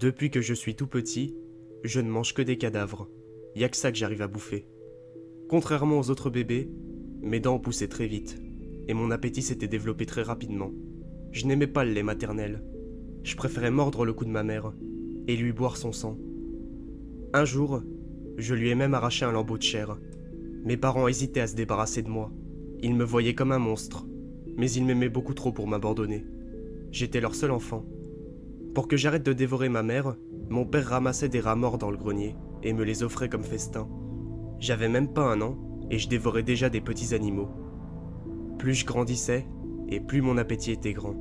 Depuis que je suis tout petit, je ne mange que des cadavres. Y a que ça que j'arrive à bouffer. Contrairement aux autres bébés, mes dents poussaient très vite, et mon appétit s'était développé très rapidement. Je n'aimais pas le lait maternel. Je préférais mordre le cou de ma mère, et lui boire son sang. Un jour, je lui ai même arraché un lambeau de chair. Mes parents hésitaient à se débarrasser de moi. Ils me voyaient comme un monstre, mais ils m'aimaient beaucoup trop pour m'abandonner. J'étais leur seul enfant. Pour que j'arrête de dévorer ma mère, mon père ramassait des rats morts dans le grenier et me les offrait comme festin. J'avais même pas 1 an et je dévorais déjà des petits animaux. Plus je grandissais et plus mon appétit était grand.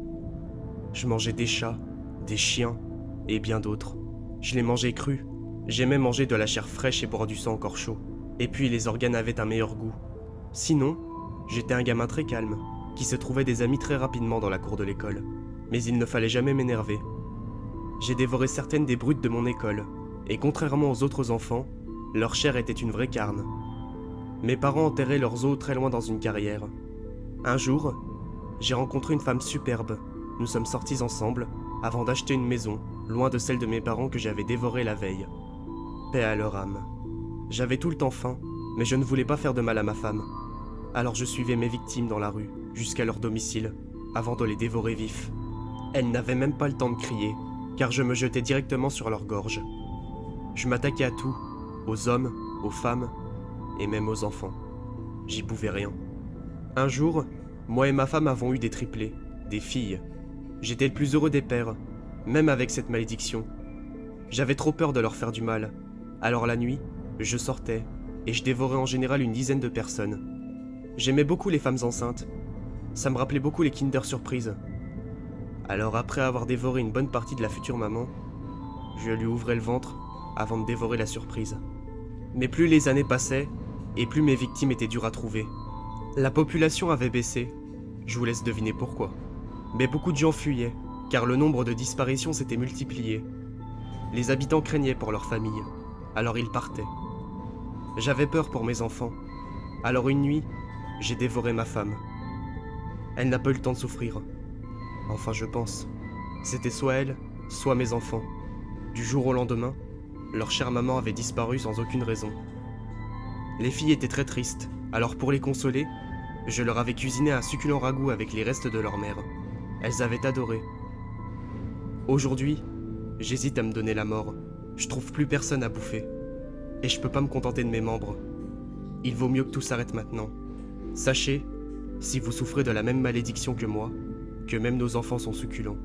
Je mangeais des chats, des chiens et bien d'autres. Je les mangeais crus. J'aimais manger de la chair fraîche et boire du sang encore chaud. Et puis les organes avaient un meilleur goût. Sinon, j'étais un gamin très calme, qui se trouvait des amis très rapidement dans la cour de l'école. Mais il ne fallait jamais m'énerver. J'ai dévoré certaines des brutes de mon école, et contrairement aux autres enfants, leur chair était une vraie carne. Mes parents enterraient leurs os très loin dans une carrière. Un jour, j'ai rencontré une femme superbe. Nous sommes sortis ensemble, avant d'acheter une maison, loin de celle de mes parents que j'avais dévorée la veille. Paix à leur âme. J'avais tout le temps faim, mais je ne voulais pas faire de mal à ma femme. Alors je suivais mes victimes dans la rue, jusqu'à leur domicile, avant de les dévorer vifs. Elles n'avaient même pas le temps de crier, car je me jetais directement sur leur gorge. Je m'attaquais à tout, aux hommes, aux femmes, et même aux enfants. J'y pouvais rien. Un jour, moi et ma femme avons eu des triplés, des filles. J'étais le plus heureux des pères, même avec cette malédiction. J'avais trop peur de leur faire du mal. Alors la nuit, je sortais, et je dévorais en général une dizaine de personnes. J'aimais beaucoup les femmes enceintes. Ça me rappelait beaucoup les Kinder Surprise. Alors après avoir dévoré une bonne partie de la future maman, je lui ouvrais le ventre avant de dévorer la surprise. Mais plus les années passaient, et plus mes victimes étaient dures à trouver. La population avait baissé, je vous laisse deviner pourquoi. Mais beaucoup de gens fuyaient, car le nombre de disparitions s'était multiplié. Les habitants craignaient pour leur famille, alors ils partaient. J'avais peur pour mes enfants, alors une nuit, j'ai dévoré ma femme. Elle n'a pas eu le temps de souffrir. Enfin, je pense. C'était soit elle, soit mes enfants. Du jour au lendemain, leur chère maman avait disparu sans aucune raison. Les filles étaient très tristes, alors pour les consoler, je leur avais cuisiné un succulent ragoût avec les restes de leur mère. Elles avaient adoré. Aujourd'hui, j'hésite à me donner la mort. Je trouve plus personne à bouffer. Et je peux pas me contenter de mes membres. Il vaut mieux que tout s'arrête maintenant. Sachez, si vous souffrez de la même malédiction que moi, que même nos enfants sont succulents.